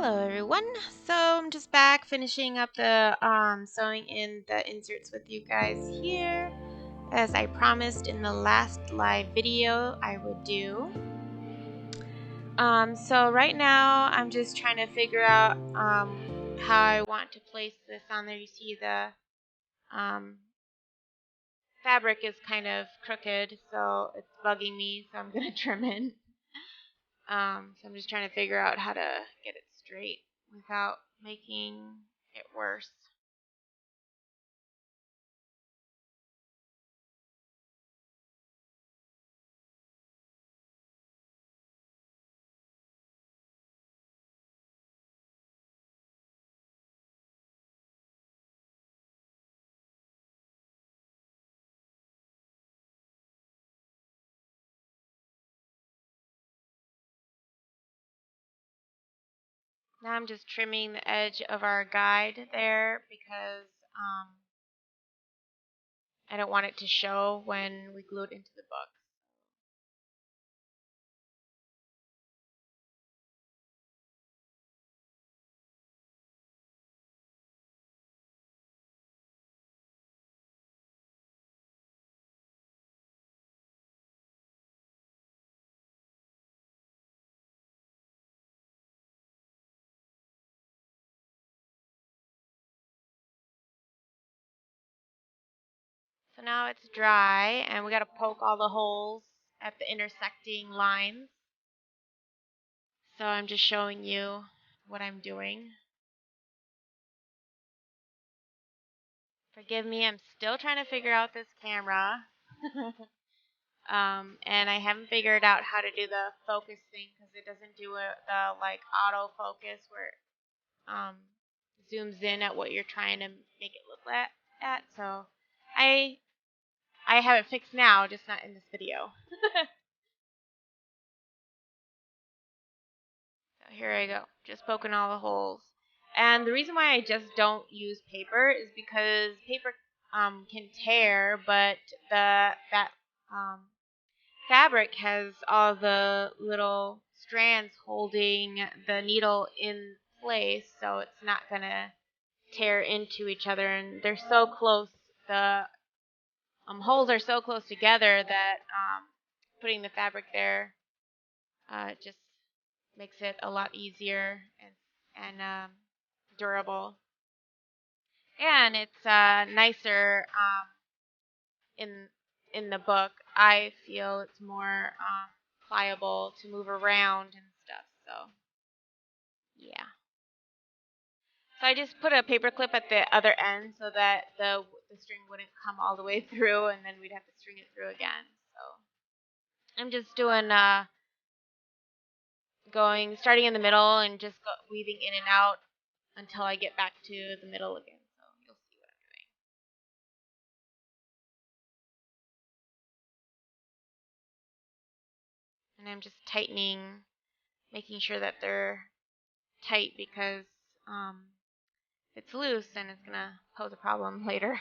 Hello everyone. So I'm just back finishing up the sewing in the inserts with you guys here, as I promised in the last live video I would do. So right now I'm just trying to figure out how I want to place this on there. You see the fabric is kind of crooked, so it's bugging me, so I'm gonna trim it. So I'm just trying to figure out how to get it straight without making it worse. Now I'm just trimming the edge of our guide there because I don't want it to show when we glue it into the book. So now it's dry, and we got to poke all the holes at the intersecting lines. So I'm just showing you what I'm doing. Forgive me, I'm still trying to figure out this camera. And I haven't figured out how to do the focus thing because it doesn't do the like auto focus where it zooms in at what you're trying to make it look at. So I have it fixed now, just not in this video. So here I go, just poking all the holes. And the reason why I just don't use paper is because paper can tear, but that fabric has all the little strands holding the needle in place, so it's not gonna tear into each other. And they're so close, the holes are so close together that putting the fabric there just makes it a lot easier and durable. And it's nicer in the book. I feel it's more pliable to move around and stuff. So yeah. So I just put a paper clip at the other end so that the string wouldn't come all the way through, and then we'd have to string it through again. So I'm just doing starting in the middle and just weaving in and out until I get back to the middle again. So you'll see what I'm doing. And I'm just tightening, making sure that they're tight because it's loose and it's gonna pose a problem later.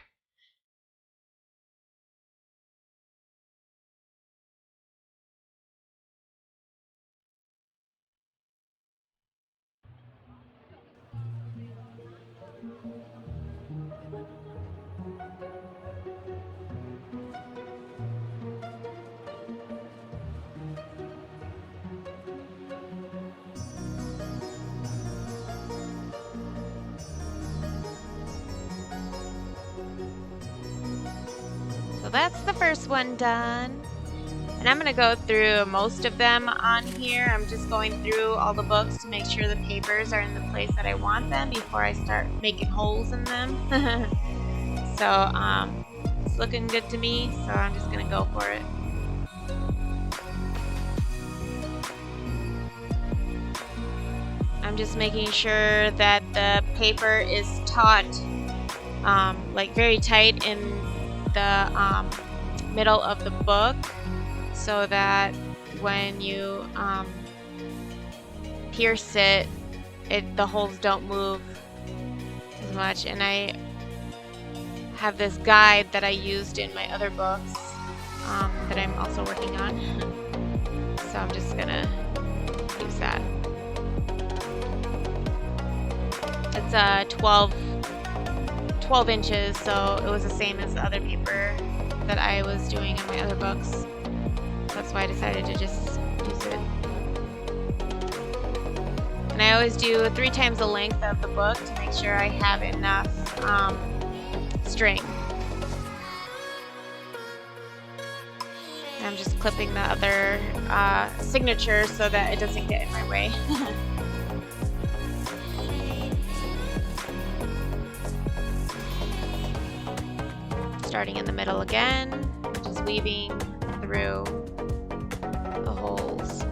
So that's the first one done. And I'm going to go through most of them on here. I'm just going through all the books to make sure the papers are in the place that I want them before I start making holes in them. So it's looking good to me, so I'm just going to go for it. I'm just making sure that the paper is taut, like very tight in the middle of the book, so that when you pierce it, the holes don't move as much. And I have this guide that I used in my other books that I'm also working on, so I'm just gonna use that. 12 inches, so it was the same as the other paper that I was doing in my other books. That's why I decided to just use it. And I always do 3 times the length of the book to make sure I have enough string. I'm just clipping the other signature so that it doesn't get in my way. Starting in the middle again, just weaving through the holes.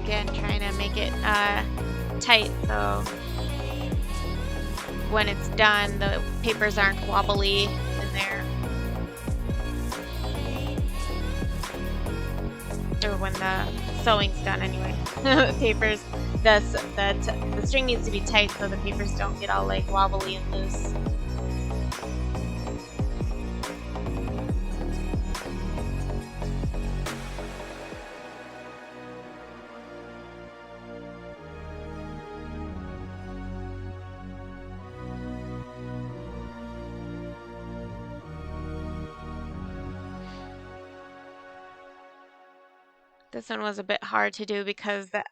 Again, trying to make it tight so when it's done the papers aren't wobbly in there, or when the sewing's done anyway. The string needs to be tight so the papers don't get all like wobbly and loose. This one was a bit hard to do because the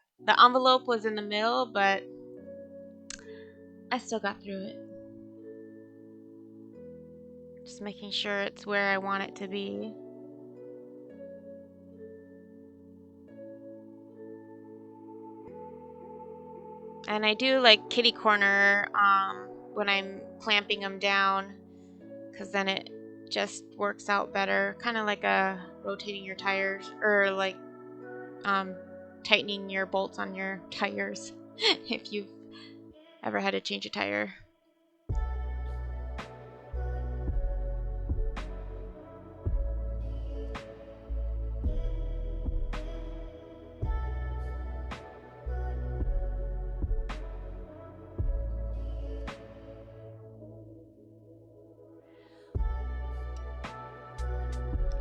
envelope was in the middle, but I still got through it. Just making sure it's where I want it to be. And I do like kitty corner when I'm clamping them down, because then it just works out better. Kind of like rotating your tires, or like tightening your bolts on your tires if you've ever had to change a tire.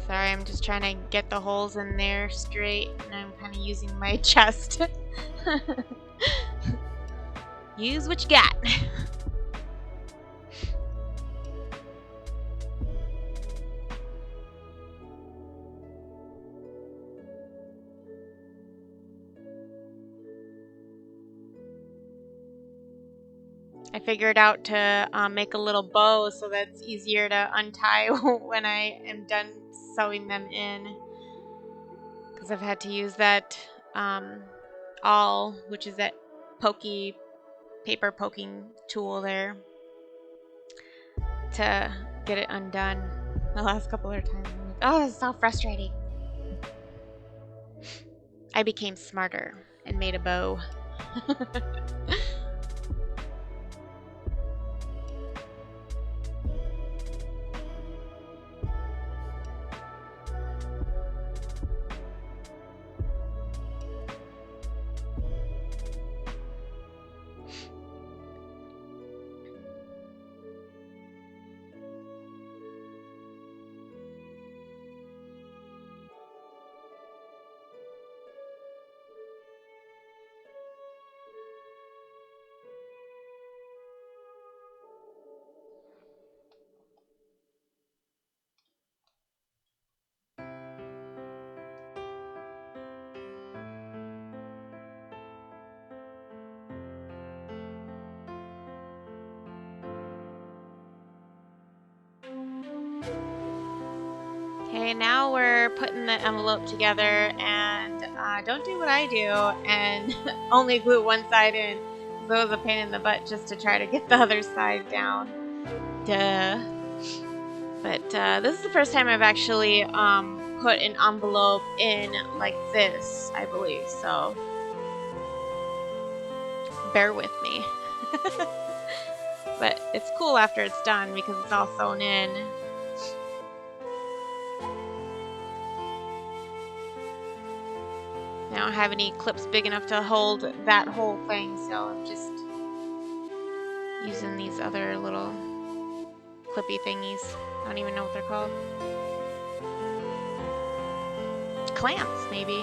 Sorry, I'm just trying to get the holes in there straight, and I'm kind of using my chest. Use what you got. I figured out to make a little bow so that's easier to untie when I am done sewing them in, because I've had to use that awl, which is that paper poking tool there, to get it undone the last couple of times. I'm like, oh, this is so frustrating. I became smarter and made a bow. Okay, now we're putting the envelope together, and don't do what I do and only glue one side in. That was a pain in the butt just to try to get the other side down. Duh. But this is the first time I've actually put an envelope in like this, I believe. So bear with me. But it's cool after it's done because it's all sewn in. I don't have any clips big enough to hold that whole thing, so I'm just using these other little clippy thingies. I don't even know what they're called. Clamps, maybe.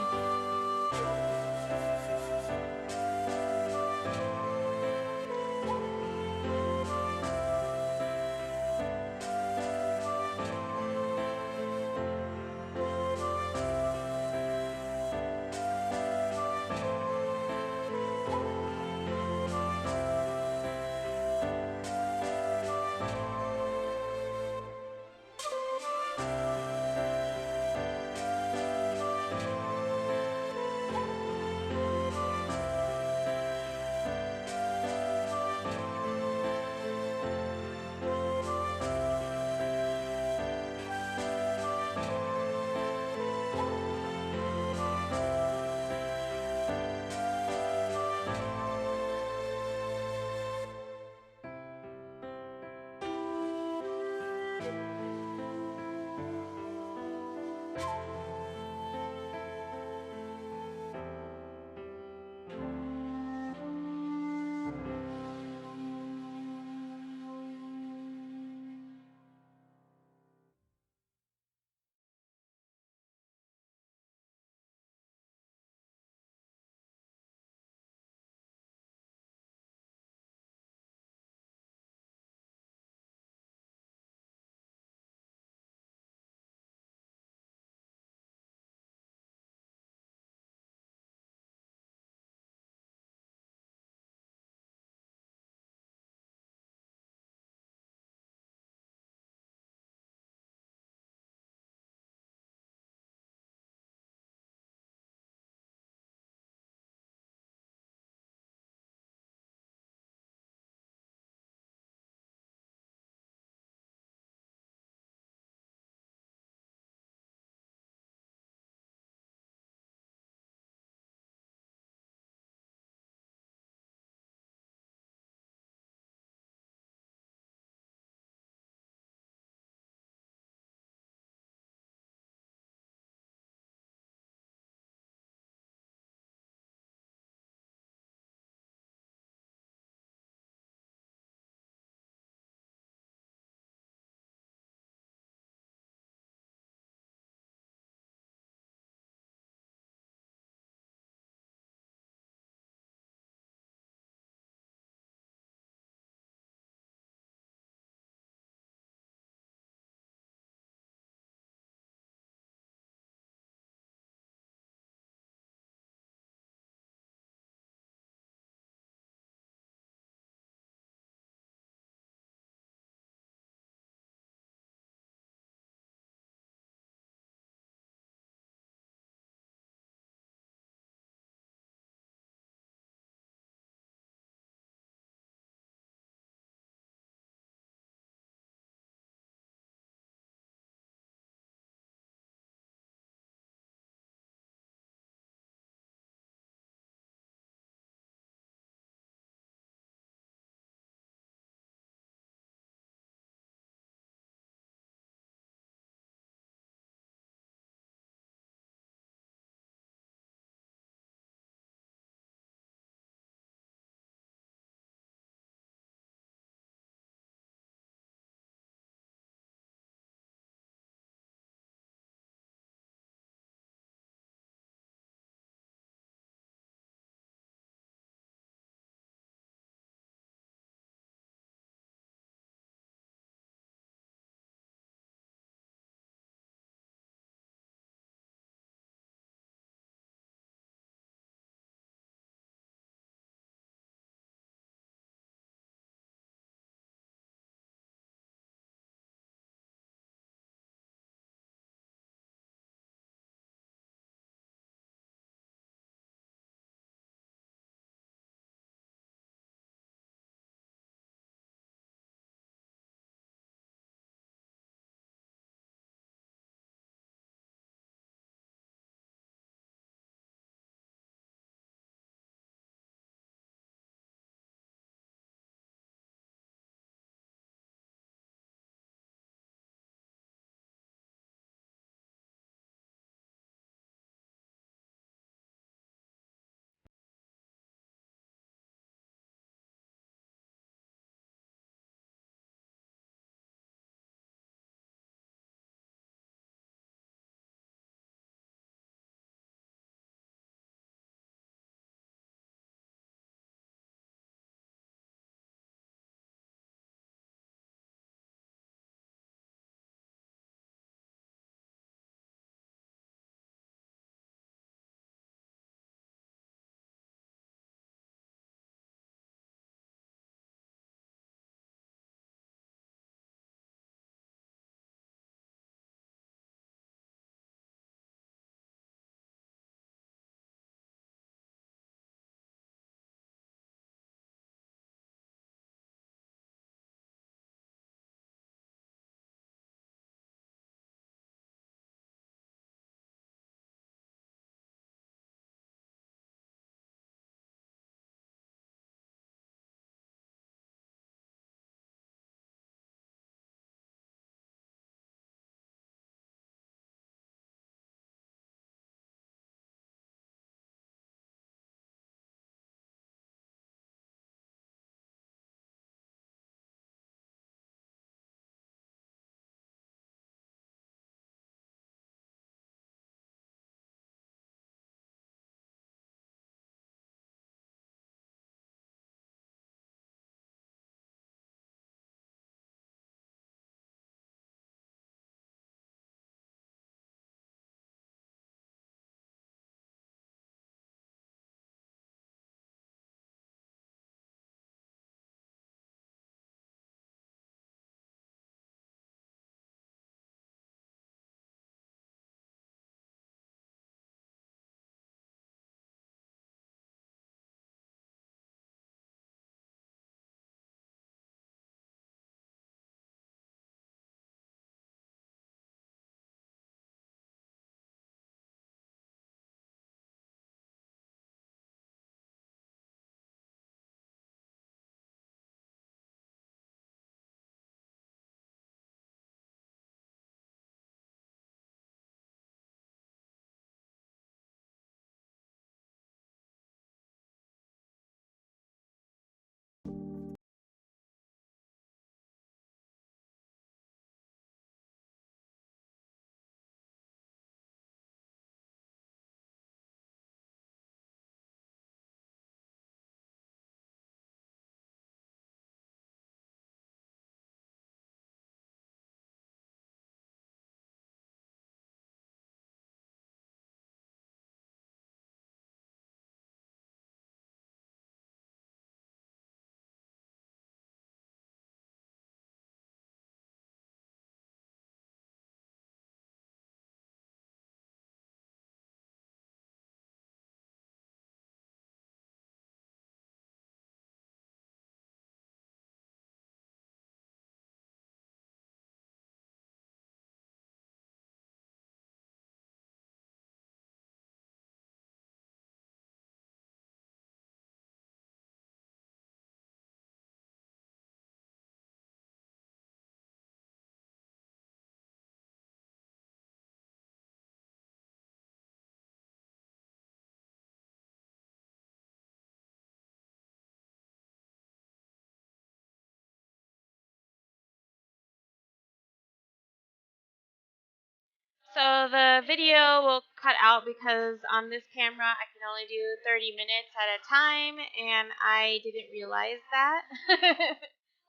So the video will cut out because on this camera I can only do 30 minutes at a time, and I didn't realize that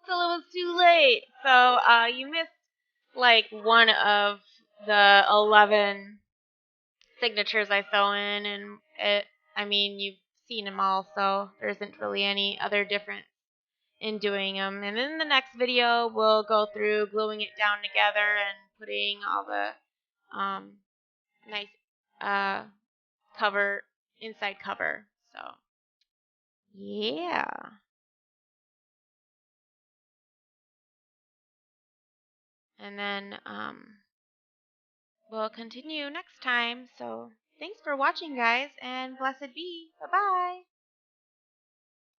till it was too late. So you missed like one of the 11 signatures I sew in, and I mean, you've seen them all, so there isn't really any other difference in doing them. And in the next video, we'll go through gluing it down together and putting all the nice uh, inside cover. So, yeah. And then we'll continue next time. So, thanks for watching, guys, and blessed be. Bye-bye.